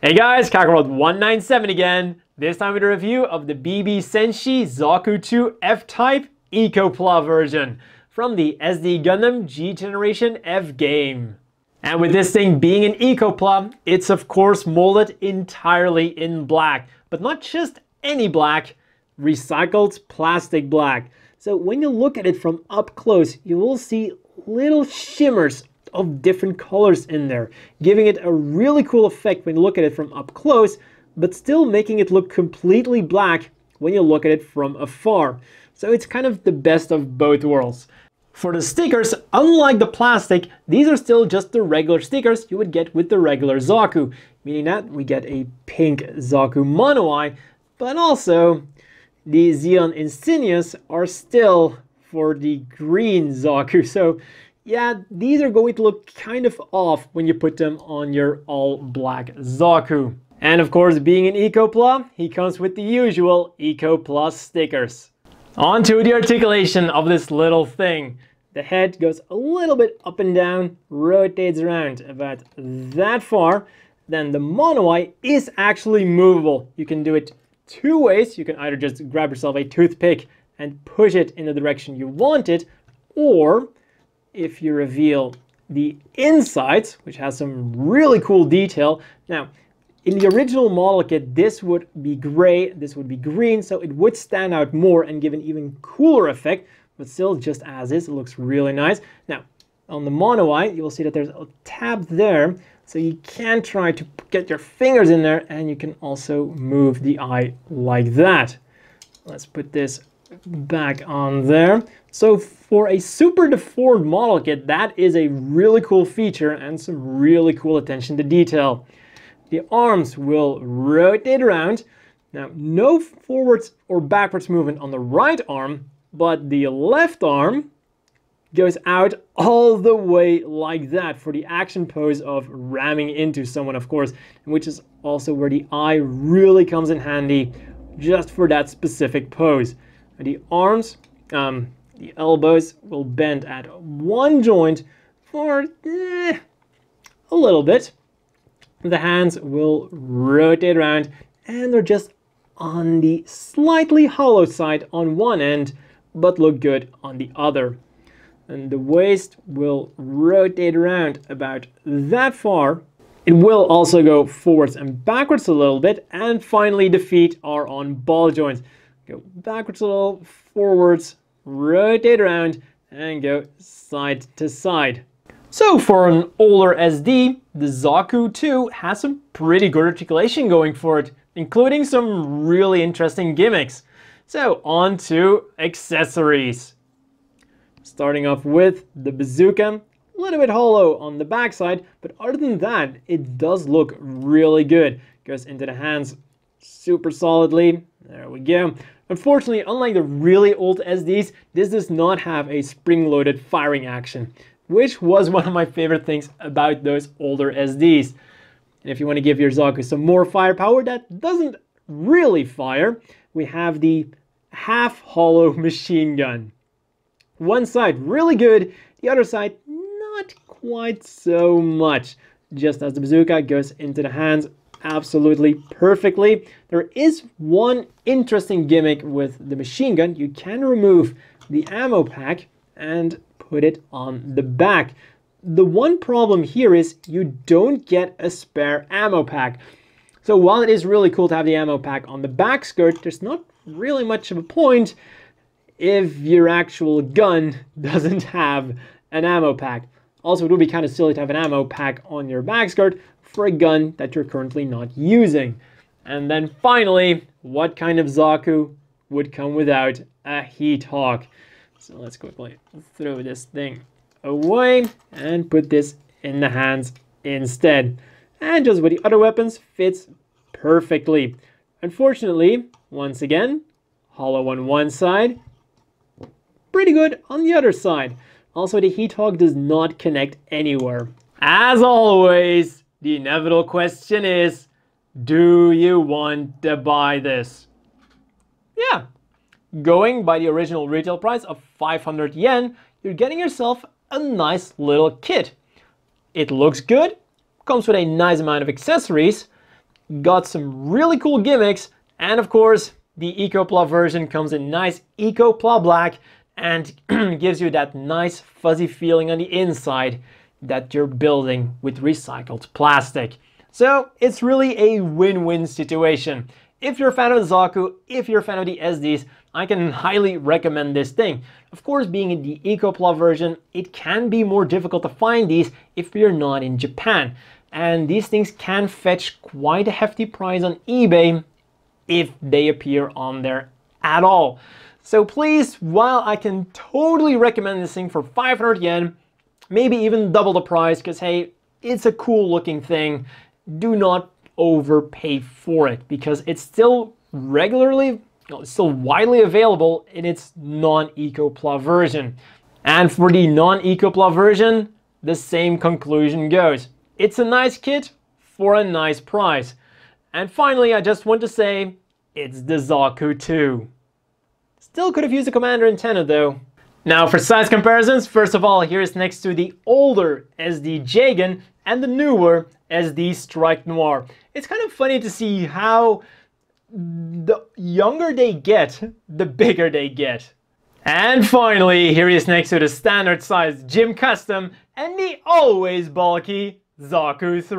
Hey guys, Kakarot197 again. This time with a review of the BB Senshi Zaku 2 F-Type Ecopla version from the SD Gundam G Generation F game. And with this thing being an Ecopla, it's of course molded entirely in black, but not just any black, recycled plastic black. So when you look at it from up close, you will see little shimmers of different colors in there, giving it a really cool effect when you look at it from up close, but still making it look completely black when you look at it from afar. So it's kind of the best of both worlds. For the stickers, unlike the plastic, these are still just the regular stickers you would get with the regular Zaku, meaning that we get a pink Zaku mono eye, but also the Xeon Insignias are still for the green Zaku. So yeah, these are going to look kind of off when you put them on your all-black Zaku. And of course, being an Ecopla, he comes with the usual Ecopla stickers. On to the articulation of this little thing. The head goes a little bit up and down, rotates around about that far. Then the mono eye is actually movable. You can do it two ways. You can either just grab yourself a toothpick and push it in the direction you want it, or if you reveal the insides, which has some really cool detail. Now, in the original model kit, this would be gray, this would be green, so it would stand out more and give an even cooler effect, but still just as is, it looks really nice. Now, on the mono eye, you will see that there's a tab there, so you can try to get your fingers in there, and you can also move the eye like that. Let's put this back on there. So for a super deformed model kit, that is a really cool feature and some really cool attention to detail. The arms will rotate around. Now, no forwards or backwards movement on the right arm, but the left arm goes out all the way like that for the action pose of ramming into someone, of course, which is also where the eye really comes in handy just for that specific pose. The arms, the elbows will bend at one joint for a little bit. The hands will rotate around and they're just on the slightly hollow side on one end, but look good on the other. And the waist will rotate around about that far. It will also go forwards and backwards a little bit. And finally, the feet are on ball joints. Go backwards a little, forwards, rotate around, and go side to side. So for an older SD, the Zaku 2 has some pretty good articulation going for it, including some really interesting gimmicks. So on to accessories. Starting off with the bazooka, a little bit hollow on the backside, but other than that, it does look really good. Goes into the hands super solidly. There we go. Unfortunately, unlike the really old SDs, this does not have a spring-loaded firing action, which was one of my favorite things about those older SDs. And if you want to give your Zaku some more firepower that doesn't really fire, we have the half-hollow machine gun. One side really good, the other side not quite so much. Just as the bazooka goes into the hands absolutely perfectly. There is one interesting gimmick with the machine gun. You can remove the ammo pack and put it on the back. The one problem here is you don't get a spare ammo pack. So while it is really cool to have the ammo pack on the back skirt, there's not really much of a point if your actual gun doesn't have an ammo pack. Also, it would be kind of silly to have an ammo pack on your back skirt for a gun that you're currently not using. And then finally, what kind of Zaku would come without a heat hawk? So let's quickly throw this thing away and put this in the hands instead. And just with the other weapons, fits perfectly. Unfortunately, once again, hollow on one side, pretty good on the other side. Also, the heat hawk does not connect anywhere. As always, the inevitable question is, do you want to buy this? Yeah, going by the original retail price of 500 yen, you're getting yourself a nice little kit. It looks good, comes with a nice amount of accessories, got some really cool gimmicks, and of course, the Ecopla version comes in nice Ecopla black and gives you that nice fuzzy feeling on the inside that you're building with recycled plastic. So it's really a win-win situation. If you're a fan of the Zaku, if you're a fan of the SDs, I can highly recommend this thing. Of course, being in the Ecopla version, it can be more difficult to find these if you're not in Japan. And these things can fetch quite a hefty price on eBay if they appear on there at all. So please, while I can totally recommend this thing for 500 yen, maybe even double the price, because hey, it's a cool looking thing, do not overpay for it, because it's still it's still widely available in its non-Ecopla version. And for the non-Ecopla version, the same conclusion goes. It's a nice kit for a nice price. And finally, I just want to say, it's the Zaku 2. Still could have used a Commander Antenna though. Now for size comparisons, first of all, here's next to the older SD Jagan and the newer SD Strike Noir. It's kind of funny to see how the younger they get, the bigger they get. And finally, here is next to the standard size Gym Custom and the always bulky Zaku 3.